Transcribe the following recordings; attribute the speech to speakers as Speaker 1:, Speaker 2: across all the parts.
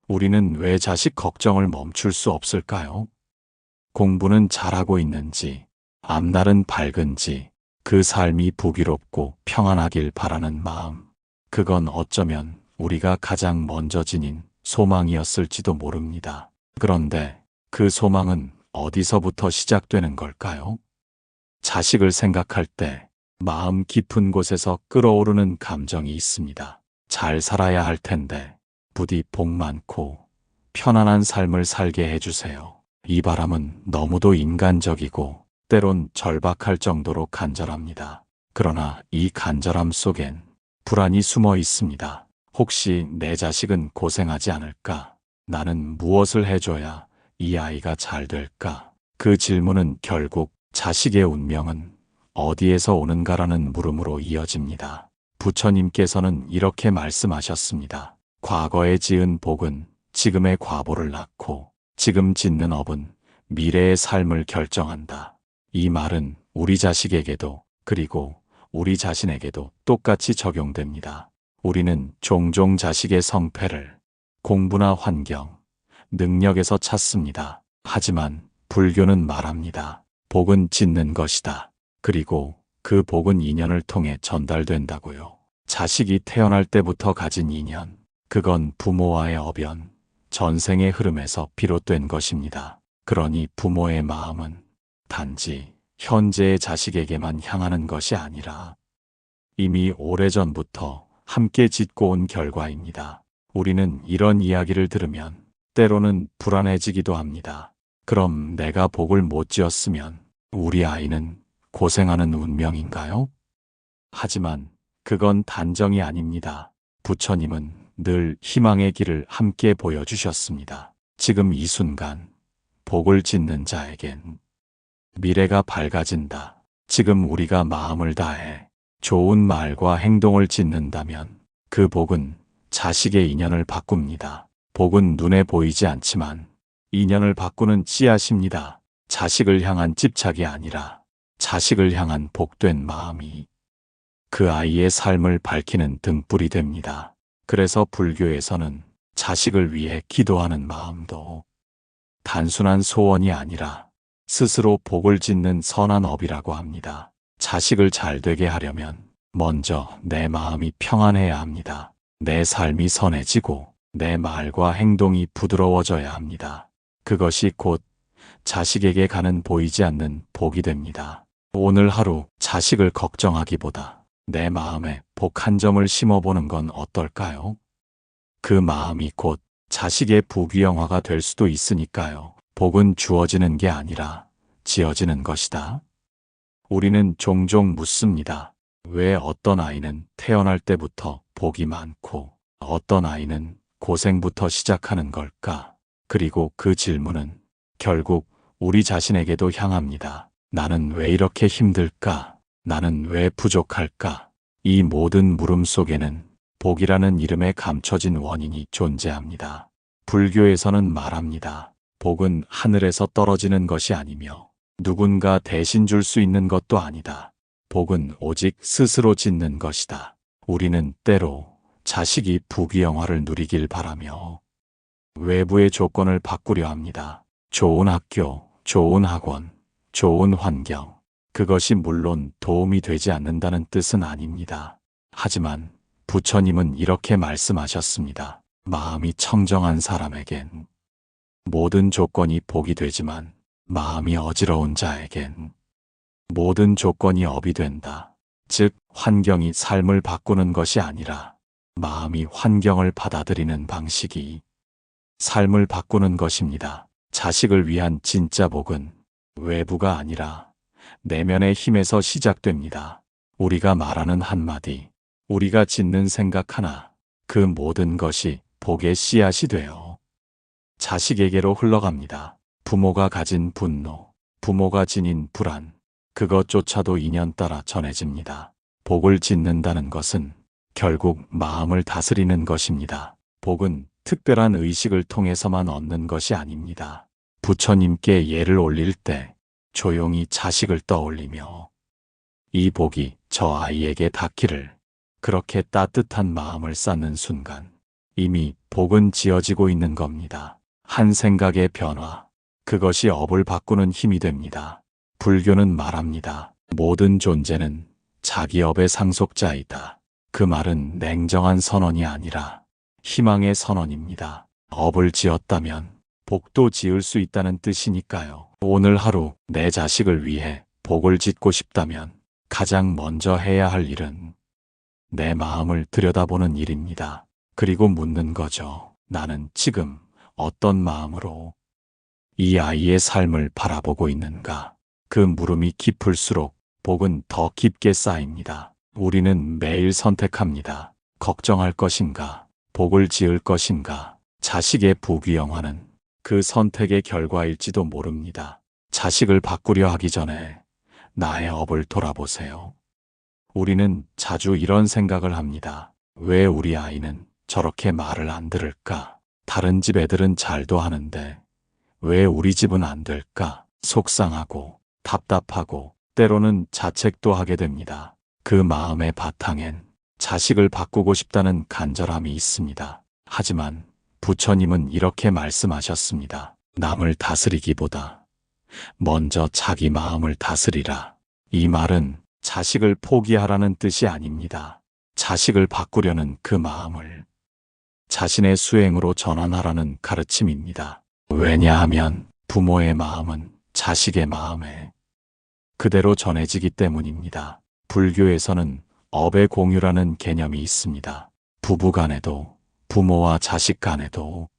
Speaker 1: 우리는 왜 자식 걱정을 멈출 수 없을까요? 공부는 잘하고 있는지, 앞날은 밝은지, 그 삶이 부귀롭고 평안하길 바라는 마음. 그건 어쩌면 우리가 가장 먼저 지닌 소망이었을지도 모릅니다. 그런데 그 소망은 어디서부터 시작되는 걸까요? 자식을 생각할 때 마음 깊은 곳에서 끓어오르는 감정이 있습니다. 잘 살아야 할 텐데 부디 복 많고 편안한 삶을 살게 해주세요. 이 바람은 너무도 인간적이고 때론 절박할 정도로 간절합니다. 그러나 이 간절함 속엔 불안이 숨어 있습니다. 혹시 내 자식은 고생하지 않을까? 나는 무엇을 해줘야 이 아이가 잘 될까? 그 질문은 결국 자식의 운명은 어디에서 오는가라는 물음으로 이어집니다. 부처님께서는 이렇게 말씀하셨습니다. 과거에 지은 복은 지금의 과보를 낳고 지금 짓는 업은 미래의 삶을 결정한다. 이 말은 우리 자식에게도 그리고 우리 자신에게도 똑같이 적용됩니다. 우리는 종종 자식의 성패를 공부나 환경, 능력에서 찾습니다. 하지만 불교는 말합니다. 복은 짓는 것이다. 그리고 그 복은 인연을 통해 전달된다고요. 자식이 태어날 때부터 가진 인연, 그건 부모와의 어변, 전생의 흐름에서 비롯된 것입니다. 그러니 부모의 마음은 단지 현재의 자식에게만 향하는 것이 아니라 이미 오래전부터 함께 짓고 온 결과입니다. 우리는 이런 이야기를 들으면 때로는 불안해지기도 합니다. 그럼 내가 복을 못 지었으면 우리 아이는 고생하는 운명인가요? 하지만 그건 단정이 아닙니다. 부처님은 늘 희망의 길을 함께 보여주셨습니다. 지금 이 순간 복을 짓는 자에겐 미래가 밝아진다. 지금 우리가 마음을 다해 좋은 말과 행동을 짓는다면 그 복은 자식의 인연을 바꿉니다. 복은 눈에 보이지 않지만 인연을 바꾸는 씨앗입니다. 자식을 향한 집착이 아니라 자식을 향한 복된 마음이 그 아이의 삶을 밝히는 등불이 됩니다. 그래서 불교에서는 자식을 위해 기도하는 마음도 단순한 소원이 아니라 스스로 복을 짓는 선한 업이라고 합니다. 자식을 잘 되게 하려면 먼저 내 마음이 평안해야 합니다. 내 삶이 선해지고 내 말과 행동이 부드러워져야 합니다. 그것이 곧 자식에게 가는 보이지 않는 복이 됩니다. 오늘 하루 자식을 걱정하기보다 내 마음에 복 한 점을 심어보는 건 어떨까요? 그 마음이 곧 자식의 부귀영화가 될 수도 있으니까요. 복은 주어지는 게 아니라 지어지는 것이다. 우리는 종종 묻습니다. 왜 어떤 아이는 태어날 때부터 복이 많고 어떤 아이는 고생부터 시작하는 걸까? 그리고 그 질문은 결국 우리 자신에게도 향합니다. 나는 왜 이렇게 힘들까? 나는 왜 부족할까? 이 모든 물음 속에는 복이라는 이름에 감춰진 원인이 존재합니다. 불교에서는 말합니다. 복은 하늘에서 떨어지는 것이 아니며 누군가 대신 줄 수 있는 것도 아니다. 복은 오직 스스로 짓는 것이다. 우리는 때로 자식이 부귀영화를 누리길 바라며 외부의 조건을 바꾸려 합니다. 좋은 학교, 좋은 학원, 좋은 환경. 그것이 물론 도움이 되지 않는다는 뜻은 아닙니다. 하지만 부처님은 이렇게 말씀하셨습니다. 마음이 청정한 사람에겐 모든 조건이 복이 되지만 마음이 어지러운 자에겐 모든 조건이 업이 된다. 즉, 환경이 삶을 바꾸는 것이 아니라 마음이 환경을 받아들이는 방식이 삶을 바꾸는 것입니다. 자식을 위한 진짜 복은 외부가 아니라 내면의 힘에서 시작됩니다. 우리가 말하는 한마디, 우리가 짓는 생각 하나, 그 모든 것이 복의 씨앗이 되어 자식에게로 흘러갑니다. 부모가 가진 분노, 부모가 지닌 불안, 그것조차도 인연 따라 전해집니다. 복을 짓는다는 것은 결국 마음을 다스리는 것입니다. 복은 특별한 의식을 통해서만 얻는 것이 아닙니다. 부처님께 예를 올릴 때 조용히 자식을 떠올리며 이 복이 저 아이에게 닿기를 그렇게 따뜻한 마음을 쌓는 순간 이미 복은 지어지고 있는 겁니다. 한 생각의 변화, 그것이 업을 바꾸는 힘이 됩니다. 불교는 말합니다. 모든 존재는 자기 업의 상속자이다. 그 말은 냉정한 선언이 아니라 희망의 선언입니다. 업을 지었다면 복도 지을 수 있다는 뜻이니까요. 오늘 하루 내 자식을 위해 복을 짓고 싶다면 가장 먼저 해야 할 일은 내 마음을 들여다보는 일입니다. 그리고 묻는 거죠. 나는 지금 어떤 마음으로 이 아이의 삶을 바라보고 있는가? 그 물음이 깊을수록 복은 더 깊게 쌓입니다. 우리는 매일 선택합니다. 걱정할 것인가? 복을 지을 것인가? 자식의 부귀영화는 그 선택의 결과일지도 모릅니다. 자식을 바꾸려 하기 전에 나의 업을 돌아보세요. 우리는 자주 이런 생각을 합니다. 왜 우리 아이는 저렇게 말을 안 들을까? 다른 집 애들은 잘도 하는데 왜 우리 집은 안 될까? 속상하고 답답하고 때로는 자책도 하게 됩니다. 그 마음의 바탕엔 자식을 바꾸고 싶다는 간절함이 있습니다. 하지만 부처님은 이렇게 말씀하셨습니다. 남을 다스리기보다 먼저 자기 마음을 다스리라. 이 말은 자식을 포기하라는 뜻이 아닙니다. 자식을 바꾸려는 그 마음을 자신의 수행으로 전환하라는 가르침입니다. 왜냐하면 부모의 마음은 자식의 마음에 그대로 전해지기 때문입니다. 불교에서는 업의 공유라는 개념이 있습니다. 부부 간에도 부모와 자식 간에도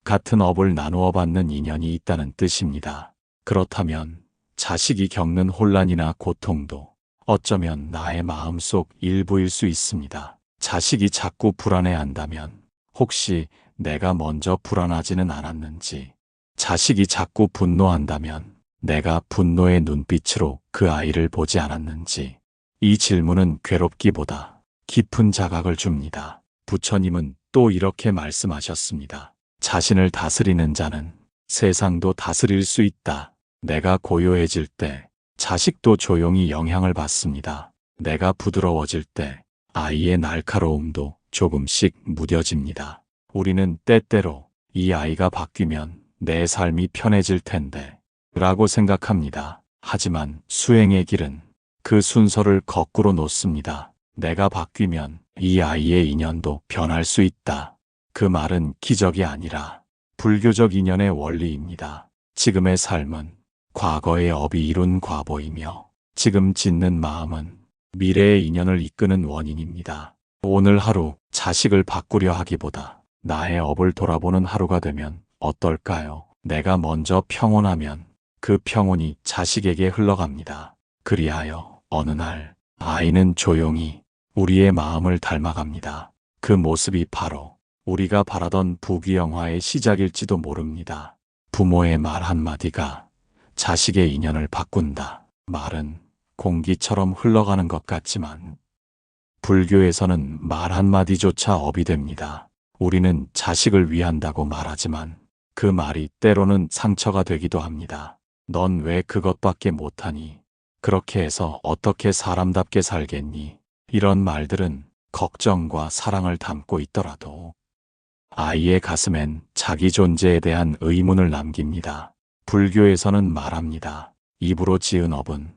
Speaker 1: 같은 업을 나누어 받는 인연이 있다는 뜻입니다. 그렇다면 자식이 겪는 혼란이나 고통도 어쩌면 나의 마음속 일부일 수 있습니다. 자식이 자꾸 불안해한다면 혹시 내가 먼저 불안하지는 않았는지, 자식이 자꾸 분노한다면 내가 분노의 눈빛으로 그 아이를 보지 않았는지, 이 질문은 괴롭기보다 깊은 자각을 줍니다. 부처님은 또 이렇게 말씀하셨습니다. 자신을 다스리는 자는 세상도 다스릴 수 있다. 내가 고요해질 때 자식도 조용히 영향을 받습니다. 내가 부드러워질 때 아이의 날카로움도 조금씩 무뎌집니다. 우리는 때때로 이 아이가 바뀌면 내 삶이 편해질 텐데 라고 생각합니다. 하지만 수행의 길은 그 순서를 거꾸로 놓습니다. 내가 바뀌면 이 아이의 인연도 변할 수 있다. 그 말은 기적이 아니라 불교적 인연의 원리입니다. 지금의 삶은 과거의 업이 이룬 과보이며 지금 짓는 마음은 미래의 인연을 이끄는 원인입니다. 오늘 하루 자식을 바꾸려 하기보다 나의 업을 돌아보는 하루가 되면 어떨까요? 내가 먼저 평온하면 그 평온이 자식에게 흘러갑니다. 그리하여 어느 날 아이는 조용히 우리의 마음을 닮아갑니다. 그 모습이 바로 우리가 바라던 부귀영화의 시작일지도 모릅니다. 부모의 말 한마디가 자식의 인연을 바꾼다. 말은 공기처럼 흘러가는 것 같지만 불교에서는 말 한마디조차 업이 됩니다. 우리는 자식을 위한다고 말하지만 그 말이 때로는 상처가 되기도 합니다. 넌 왜 그것밖에 못하니? 그렇게 해서 어떻게 사람답게 살겠니? 이런 말들은 걱정과 사랑을 담고 있더라도 아이의 가슴엔 자기 존재에 대한 의문을 남깁니다. 불교에서는 말합니다. 입으로 지은 업은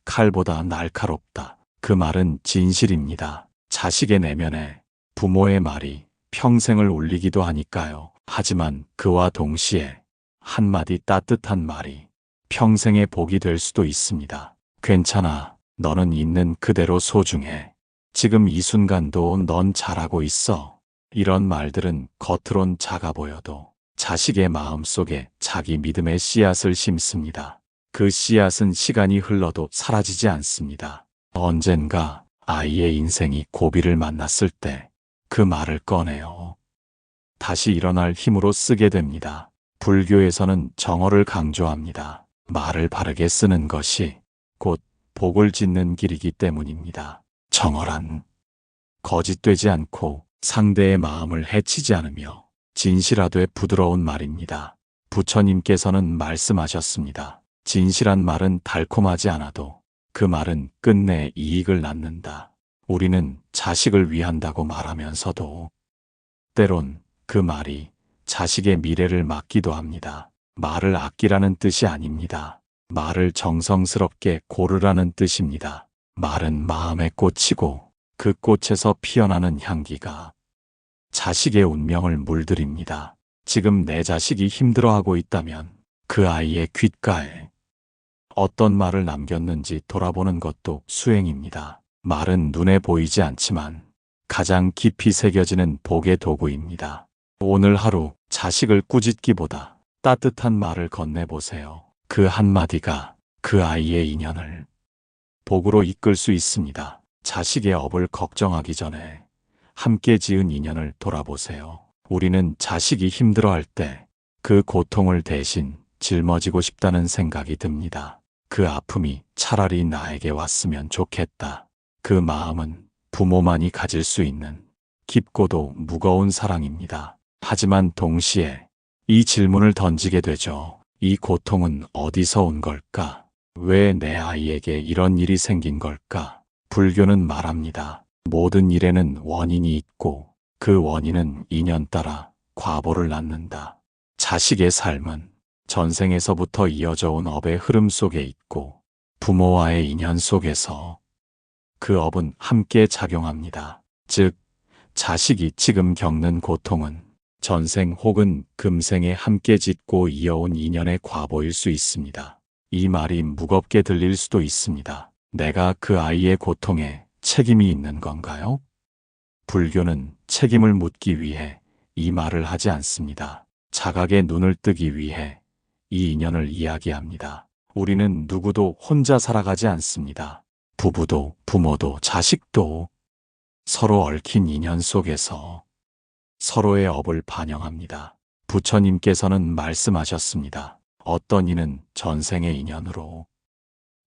Speaker 1: 칼보다 날카롭다. 그 말은 진실입니다. 자식의 내면에 부모의 말이 평생을 울리기도 하니까요. 하지만 그와 동시에 한마디 따뜻한 말이 평생의 복이 될 수도 있습니다. 괜찮아. 너는 있는 그대로 소중해. 지금 이 순간도 넌 잘하고 있어. 이런 말들은 겉으론 작아 보여도 자식의 마음속에 자기 믿음의 씨앗을 심습니다. 그 씨앗은 시간이 흘러도 사라지지 않습니다. 언젠가 아이의 인생이 고비를 만났을 때 그 말을 꺼내요. 다시 일어날 힘으로 쓰게 됩니다. 불교에서는 정어를 강조합니다. 말을 바르게 쓰는 것이 곧 복을 짓는 길이기 때문입니다. 정어란 거짓되지 않고 상대의 마음을 해치지 않으며 진실하되 부드러운 말입니다. 부처님께서는 말씀하셨습니다. 진실한 말은 달콤하지 않아도 그 말은 끝내 이익을 낳는다. 우리는 자식을 위한다고 말하면서도 때론 그 말이 자식의 미래를 막기도 합니다. 말을 아끼라는 뜻이 아닙니다. 말을 정성스럽게 고르라는 뜻입니다. 말은 마음의 꽃이고 그 꽃에서 피어나는 향기가 자식의 운명을 물들입니다. 지금 내 자식이 힘들어하고 있다면 그 아이의 귓가에 어떤 말을 남겼는지 돌아보는 것도 수행입니다. 말은 눈에 보이지 않지만 가장 깊이 새겨지는 복의 도구입니다. 오늘 하루 자식을 꾸짖기보다 따뜻한 말을 건네보세요. 그 한마디가 그 아이의 인연을 복으로 이끌 수 있습니다. 자식의 업을 걱정하기 전에 함께 지은 인연을 돌아보세요. 우리는 자식이 힘들어할 때 그 고통을 대신 짊어지고 싶다는 생각이 듭니다. 그 아픔이 차라리 나에게 왔으면 좋겠다. 그 마음은 부모만이 가질 수 있는 깊고도 무거운 사랑입니다. 하지만 동시에 이 질문을 던지게 되죠. 이 고통은 어디서 온 걸까? 왜 내 아이에게 이런 일이 생긴 걸까? 불교는 말합니다. 모든 일에는 원인이 있고 그 원인은 인연 따라 과보를 낳는다. 자식의 삶은 전생에서부터 이어져 온 업의 흐름 속에 있고 부모와의 인연 속에서 그 업은 함께 작용합니다. 즉, 자식이 지금 겪는 고통은 전생 혹은 금생에 함께 짓고 이어온 인연의 과보일 수 있습니다. 이 말이 무겁게 들릴 수도 있습니다. 내가 그 아이의 고통에 책임이 있는 건가요? 불교는 책임을 묻기 위해 이 말을 하지 않습니다. 자각의 눈을 뜨기 위해 이 인연을 이야기합니다. 우리는 누구도 혼자 살아가지 않습니다. 부부도 부모도 자식도 서로 얽힌 인연 속에서 서로의 업을 반영합니다. 부처님께서는 말씀하셨습니다. 어떤 이는 전생의 인연으로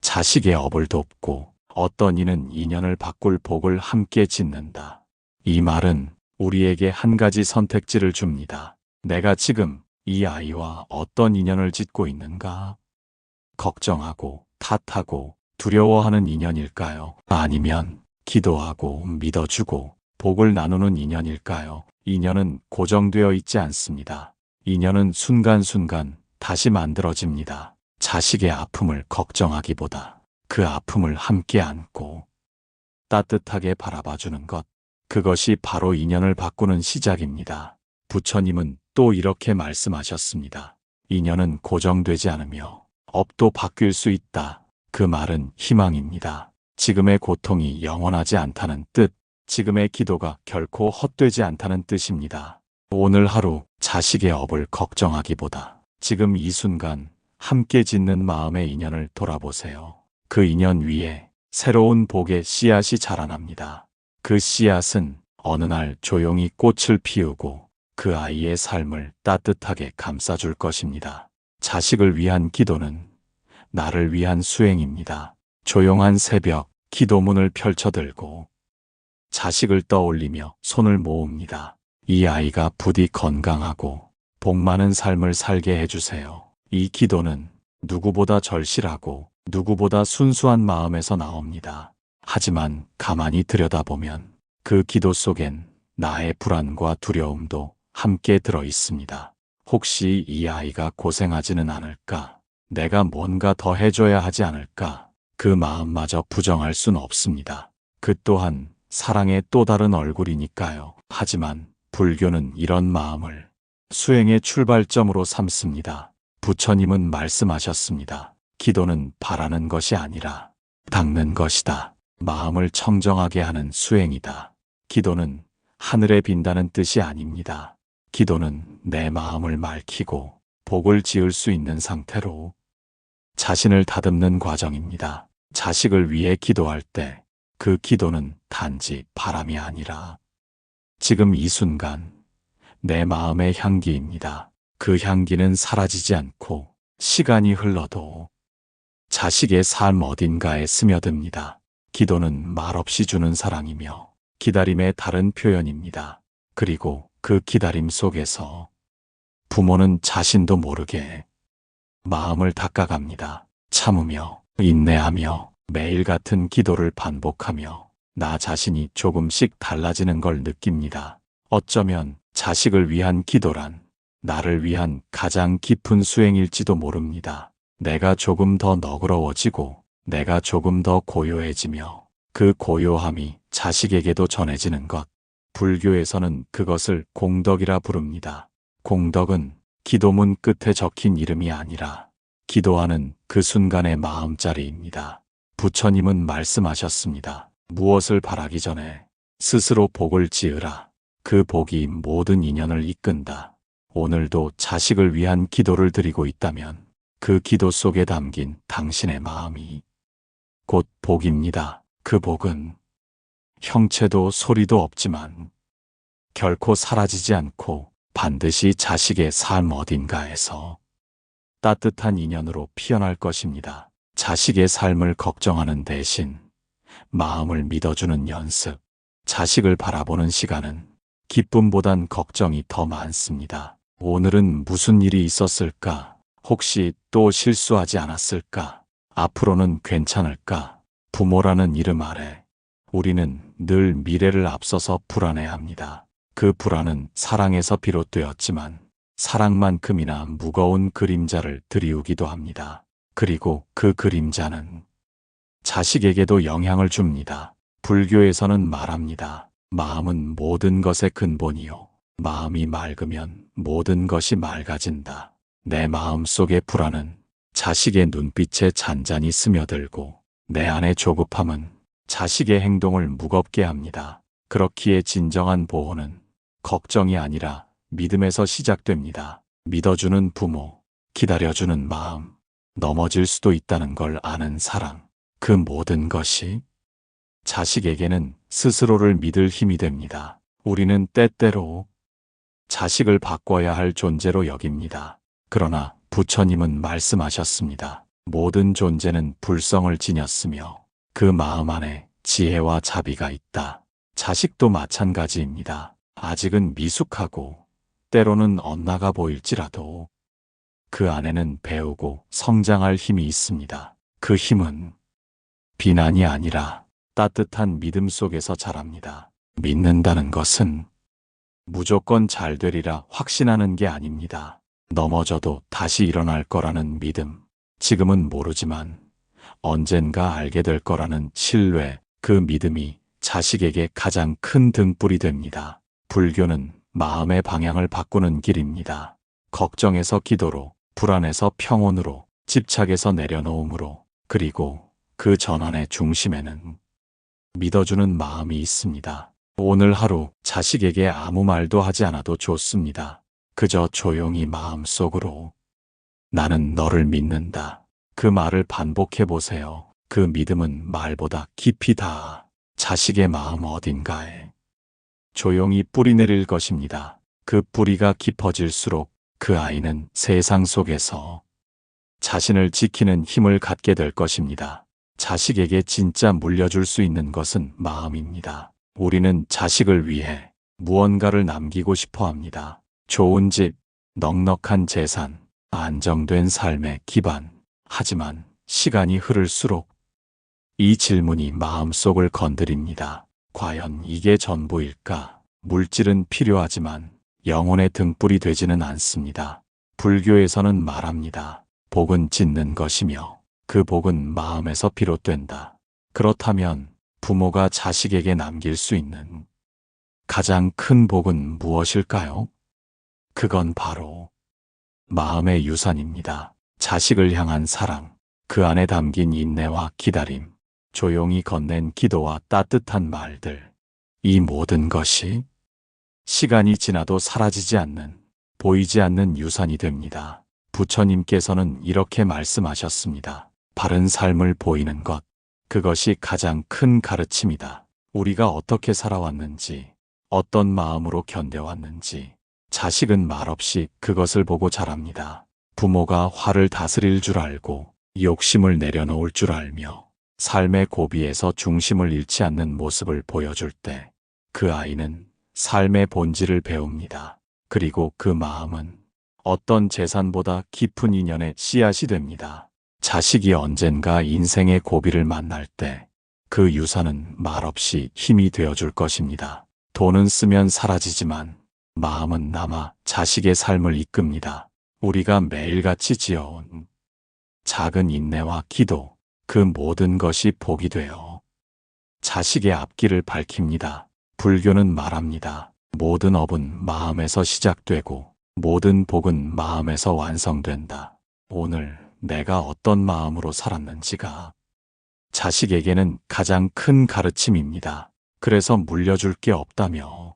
Speaker 1: 자식의 업을 돕고 어떤 이는 인연을 바꿀 복을 함께 짓는다. 이 말은 우리에게 한 가지 선택지를 줍니다. 내가 지금 이 아이와 어떤 인연을 짓고 있는가? 걱정하고 탓하고 두려워하는 인연일까요? 아니면 기도하고 믿어주고 복을 나누는 인연일까요? 인연은 고정되어 있지 않습니다. 인연은 순간순간 다시 만들어집니다. 자식의 아픔을 걱정하기보다 그 아픔을 함께 안고 따뜻하게 바라봐주는 것, 그것이 바로 인연을 바꾸는 시작입니다. 부처님은 또 이렇게 말씀하셨습니다. 인연은 고정되지 않으며 업도 바뀔 수 있다. 그 말은 희망입니다. 지금의 고통이 영원하지 않다는 뜻, 지금의 기도가 결코 헛되지 않다는 뜻입니다. 오늘 하루 자식의 업을 걱정하기보다 지금 이 순간 함께 짓는 마음의 인연을 돌아보세요. 그 인연 위에 새로운 복의 씨앗이 자라납니다. 그 씨앗은 어느 날 조용히 꽃을 피우고 그 아이의 삶을 따뜻하게 감싸줄 것입니다. 자식을 위한 기도는 나를 위한 수행입니다. 조용한 새벽, 기도문을 펼쳐들고 자식을 떠올리며 손을 모읍니다. 이 아이가 부디 건강하고 복 많은 삶을 살게 해주세요. 이 기도는 누구보다 절실하고 누구보다 순수한 마음에서 나옵니다. 하지만 가만히 들여다보면 그 기도 속엔 나의 불안과 두려움도 함께 들어 있습니다. 혹시 이 아이가 고생하지는 않을까? 내가 뭔가 더 해줘야 하지 않을까? 그 마음마저 부정할 순 없습니다. 그 또한 사랑의 또 다른 얼굴이니까요. 하지만 불교는 이런 마음을 수행의 출발점으로 삼습니다. 부처님은 말씀하셨습니다. 기도는 바라는 것이 아니라 닦는 것이다. 마음을 청정하게 하는 수행이다. 기도는 하늘에 빈다는 뜻이 아닙니다. 기도는 내 마음을 맑히고 복을 지을 수 있는 상태로 자신을 다듬는 과정입니다. 자식을 위해 기도할 때 그 기도는 단지 바람이 아니라 지금 이 순간 내 마음의 향기입니다. 그 향기는 사라지지 않고 시간이 흘러도 자식의 삶 어딘가에 스며듭니다. 기도는 말없이 주는 사랑이며 기다림의 다른 표현입니다. 그리고 그 기다림 속에서 부모는 자신도 모르게 마음을 닦아갑니다. 참으며 인내하며 매일 같은 기도를 반복하며 나 자신이 조금씩 달라지는 걸 느낍니다. 어쩌면 자식을 위한 기도란 나를 위한 가장 깊은 수행일지도 모릅니다. 내가 조금 더 너그러워지고 내가 조금 더 고요해지며 그 고요함이 자식에게도 전해지는 것. 불교에서는 그것을 공덕이라 부릅니다. 공덕은 기도문 끝에 적힌 이름이 아니라 기도하는 그 순간의 마음자리입니다. 부처님은 말씀하셨습니다. 무엇을 바라기 전에 스스로 복을 지으라. 그 복이 모든 인연을 이끈다. 오늘도 자식을 위한 기도를 드리고 있다면 그 기도 속에 담긴 당신의 마음이 곧 복입니다. 그 복은 형체도 소리도 없지만 결코 사라지지 않고 반드시 자식의 삶 어딘가에서 따뜻한 인연으로 피어날 것입니다. 자식의 삶을 걱정하는 대신 마음을 믿어주는 연습. 자식을 바라보는 시간은 기쁨보단 걱정이 더 많습니다. 오늘은 무슨 일이 있었을까? 혹시 또 실수하지 않았을까? 앞으로는 괜찮을까? 부모라는 이름 아래 우리는 늘 미래를 앞서서 불안해합니다. 그 불안은 사랑에서 비롯되었지만 사랑만큼이나 무거운 그림자를 드리우기도 합니다. 그리고 그 그림자는 자식에게도 영향을 줍니다. 불교에서는 말합니다. 마음은 모든 것의 근본이요. 마음이 맑으면 모든 것이 맑아진다. 내 마음 속의 불안은 자식의 눈빛에 잔잔히 스며들고 내 안의 조급함은 자식의 행동을 무겁게 합니다. 그렇기에 진정한 보호는 걱정이 아니라 믿음에서 시작됩니다. 믿어주는 부모, 기다려주는 마음, 넘어질 수도 있다는 걸 아는 사랑. 그 모든 것이 자식에게는 스스로를 믿을 힘이 됩니다. 우리는 때때로 자식을 바꿔야 할 존재로 여깁니다. 그러나 부처님은 말씀하셨습니다. 모든 존재는 불성을 지녔으며 그 마음 안에 지혜와 자비가 있다. 자식도 마찬가지입니다. 아직은 미숙하고 때로는 엇나가 보일지라도 그 안에는 배우고 성장할 힘이 있습니다. 그 힘은 비난이 아니라 따뜻한 믿음 속에서 자랍니다. 믿는다는 것은 무조건 잘 되리라 확신하는 게 아닙니다. 넘어져도 다시 일어날 거라는 믿음. 지금은 모르지만 언젠가 알게 될 거라는 신뢰. 그 믿음이 자식에게 가장 큰 등불이 됩니다. 불교는 마음의 방향을 바꾸는 길입니다. 걱정에서 기도로, 불안에서 평온으로, 집착에서 내려놓음으로, 그리고 그 전환의 중심에는 믿어주는 마음이 있습니다. 오늘 하루 자식에게 아무 말도 하지 않아도 좋습니다. 그저 조용히 마음속으로 나는 너를 믿는다. 그 말을 반복해 보세요. 그 믿음은 말보다 깊이 닿아 자식의 마음 어딘가에 조용히 뿌리 내릴 것입니다. 그 뿌리가 깊어질수록 그 아이는 세상 속에서 자신을 지키는 힘을 갖게 될 것입니다. 자식에게 진짜 물려줄 수 있는 것은 마음입니다. 우리는 자식을 위해 무언가를 남기고 싶어 합니다. 좋은 집, 넉넉한 재산, 안정된 삶의 기반. 하지만 시간이 흐를수록 이 질문이 마음속을 건드립니다. 과연 이게 전부일까? 물질은 필요하지만 영혼의 등불이 되지는 않습니다. 불교에서는 말합니다. 복은 짓는 것이며 그 복은 마음에서 비롯된다. 그렇다면 부모가 자식에게 남길 수 있는 가장 큰 복은 무엇일까요? 그건 바로 마음의 유산입니다. 자식을 향한 사랑, 그 안에 담긴 인내와 기다림, 조용히 건넨 기도와 따뜻한 말들. 이 모든 것이 시간이 지나도 사라지지 않는, 보이지 않는 유산이 됩니다. 부처님께서는 이렇게 말씀하셨습니다. 바른 삶을 보이는 것, 그것이 가장 큰 가르침이다. 우리가 어떻게 살아왔는지, 어떤 마음으로 견뎌왔는지, 자식은 말없이 그것을 보고 자랍니다. 부모가 화를 다스릴 줄 알고 욕심을 내려놓을 줄 알며 삶의 고비에서 중심을 잃지 않는 모습을 보여줄 때 그 아이는 삶의 본질을 배웁니다. 그리고 그 마음은 어떤 재산보다 깊은 인연의 씨앗이 됩니다. 자식이 언젠가 인생의 고비를 만날 때 그 유산은 말없이 힘이 되어줄 것입니다. 돈은 쓰면 사라지지만 마음은 남아 자식의 삶을 이끕니다. 우리가 매일같이 지어온 작은 인내와 기도, 그 모든 것이 복이 되어 자식의 앞길을 밝힙니다. 불교는 말합니다. 모든 업은 마음에서 시작되고 모든 복은 마음에서 완성된다. 오늘 내가 어떤 마음으로 살았는지가 자식에게는 가장 큰 가르침입니다. 그래서 물려줄 게 없다며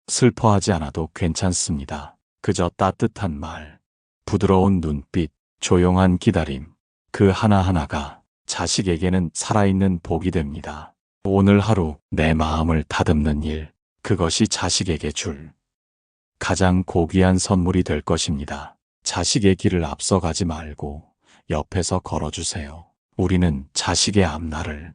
Speaker 1: 슬퍼하지 않아도 괜찮습니다. 그저 따뜻한 말, 부드러운 눈빛, 조용한 기다림, 그 하나하나가 자식에게는 살아있는 복이 됩니다. 오늘 하루 내 마음을 다듬는 일, 그것이 자식에게 줄 가장 고귀한 선물이 될 것입니다. 자식의 길을 앞서가지 말고 옆에서 걸어주세요. 우리는 자식의 앞날을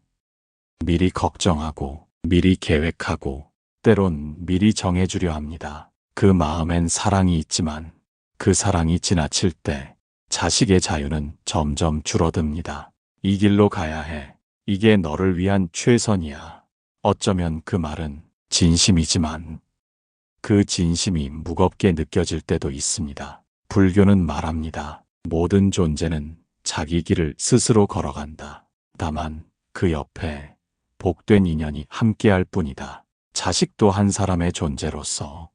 Speaker 1: 미리 걱정하고 미리 계획하고 때론 미리 정해주려 합니다. 그 마음엔 사랑이 있지만 그 사랑이 지나칠 때 자식의 자유는 점점 줄어듭니다. 이 길로 가야 해. 이게 너를 위한 최선이야. 어쩌면 그 말은 진심이지만 그 진심이 무겁게 느껴질 때도 있습니다. 불교는 말합니다. 모든 존재는 자기 길을 스스로 걸어간다. 다만 그 옆에 복된 인연이 함께할 뿐이다. 자식도 한 사람의 존재로서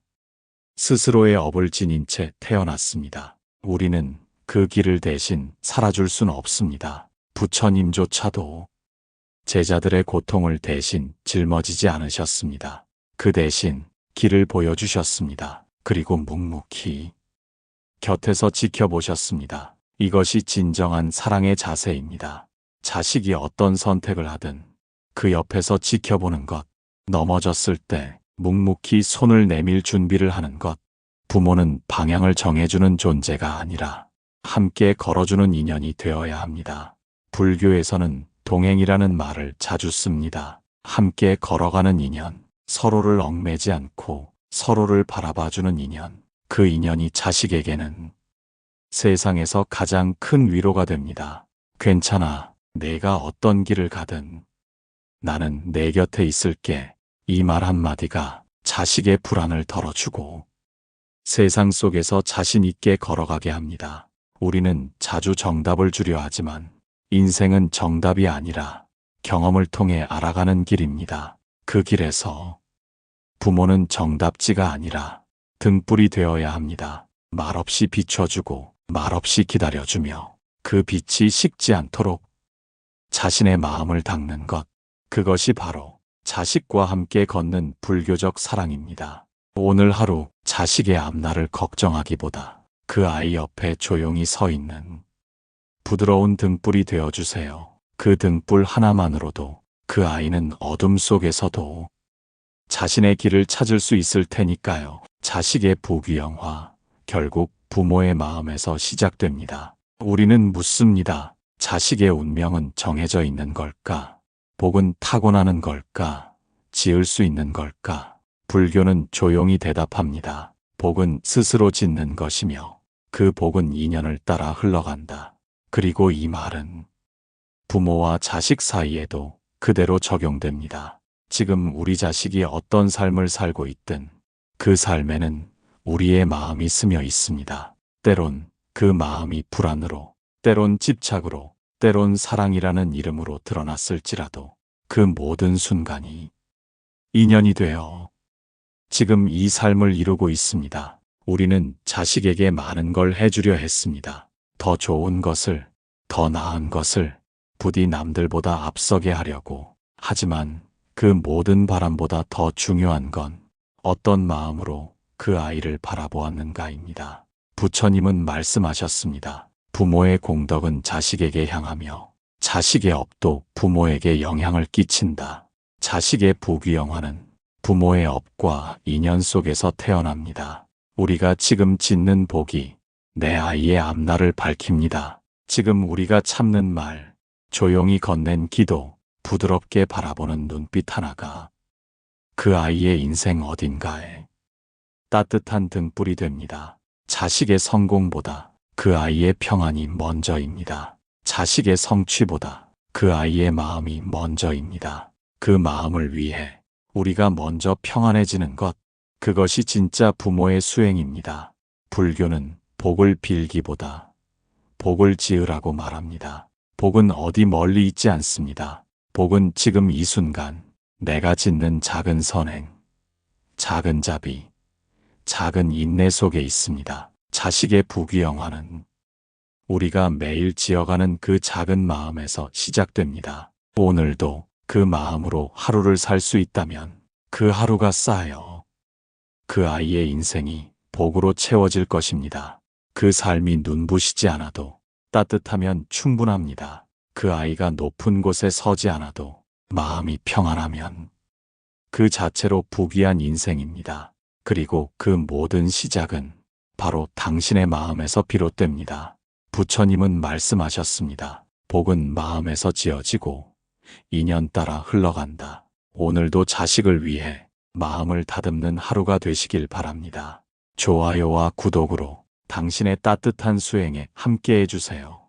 Speaker 1: 스스로의 업을 지닌 채 태어났습니다. 우리는 그 길을 대신 살아줄 수는 없습니다. 부처님조차도 제자들의 고통을 대신 짊어지지 않으셨습니다. 그 대신 길을 보여주셨습니다. 그리고 묵묵히 곁에서 지켜보셨습니다. 이것이 진정한 사랑의 자세입니다. 자식이 어떤 선택을 하든 그 옆에서 지켜보는 것, 넘어졌을 때 묵묵히 손을 내밀 준비를 하는 것. 부모는 방향을 정해주는 존재가 아니라 함께 걸어주는 인연이 되어야 합니다. 불교에서는 동행이라는 말을 자주 씁니다. 함께 걸어가는 인연, 서로를 얽매지 않고 서로를 바라봐주는 인연. 그 인연이 자식에게는 세상에서 가장 큰 위로가 됩니다. 괜찮아. 내가 어떤 길을 가든 나는 내 곁에 있을게. 이 말 한마디가 자식의 불안을 덜어주고 세상 속에서 자신 있게 걸어가게 합니다. 우리는 자주 정답을 주려 하지만 인생은 정답이 아니라 경험을 통해 알아가는 길입니다. 그 길에서 부모는 정답지가 아니라 등불이 되어야 합니다. 말없이 비춰주고 말없이 기다려주며 그 빛이 식지 않도록 자신의 마음을 닦는 것, 그것이 바로 자식과 함께 걷는 불교적 사랑입니다. 오늘 하루 자식의 앞날을 걱정하기보다 그 아이 옆에 조용히 서 있는 부드러운 등불이 되어주세요. 그 등불 하나만으로도 그 아이는 어둠 속에서도 자신의 길을 찾을 수 있을 테니까요. 자식의 부귀영화, 결국 부모의 마음에서 시작됩니다. 우리는 묻습니다. 자식의 운명은 정해져 있는 걸까? 복은 타고나는 걸까? 지을 수 있는 걸까? 불교는 조용히 대답합니다. 복은 스스로 짓는 것이며 그 복은 인연을 따라 흘러간다. 그리고 이 말은 부모와 자식 사이에도 그대로 적용됩니다. 지금 우리 자식이 어떤 삶을 살고 있든 그 삶에는 우리의 마음이 스며 있습니다. 때론 그 마음이 불안으로, 때론 집착으로, 때론 사랑이라는 이름으로 드러났을지라도 그 모든 순간이 인연이 되어 지금 이 삶을 이루고 있습니다. 우리는 자식에게 많은 걸 해주려 했습니다. 더 좋은 것을, 더 나은 것을 부디 남들보다 앞서게 하려고. 하지만 그 모든 바람보다 더 중요한 건 어떤 마음으로 그 아이를 바라보았는가입니다. 부처님은 말씀하셨습니다. 부모의 공덕은 자식에게 향하며 자식의 업도 부모에게 영향을 끼친다. 자식의 부귀영화는 부모의 업과 인연 속에서 태어납니다. 우리가 지금 짓는 복이 내 아이의 앞날을 밝힙니다. 지금 우리가 참는 말, 조용히 건넨 기도, 부드럽게 바라보는 눈빛 하나가 그 아이의 인생 어딘가에 따뜻한 등불이 됩니다. 자식의 성공보다 그 아이의 평안이 먼저입니다. 자식의 성취보다 그 아이의 마음이 먼저입니다. 그 마음을 위해 우리가 먼저 평안해지는 것, 그것이 진짜 부모의 수행입니다. 불교는 복을 빌기보다 복을 지으라고 말합니다. 복은 어디 멀리 있지 않습니다. 복은 지금 이 순간 내가 짓는 작은 선행, 작은 자비, 작은 인내 속에 있습니다. 자식의 부귀영화는 우리가 매일 지어가는 그 작은 마음에서 시작됩니다. 오늘도 그 마음으로 하루를 살 수 있다면 그 하루가 쌓여 그 아이의 인생이 복으로 채워질 것입니다. 그 삶이 눈부시지 않아도 따뜻하면 충분합니다. 그 아이가 높은 곳에 서지 않아도 마음이 평안하면 그 자체로 부귀한 인생입니다. 그리고 그 모든 시작은 바로 당신의 마음에서 비롯됩니다. 부처님은 말씀하셨습니다. 복은 마음에서 지어지고 인연 따라 흘러간다. 오늘도 자식을 위해 마음을 다듬는 하루가 되시길 바랍니다. 좋아요와 구독으로 당신의 따뜻한 수행에 함께 해주세요.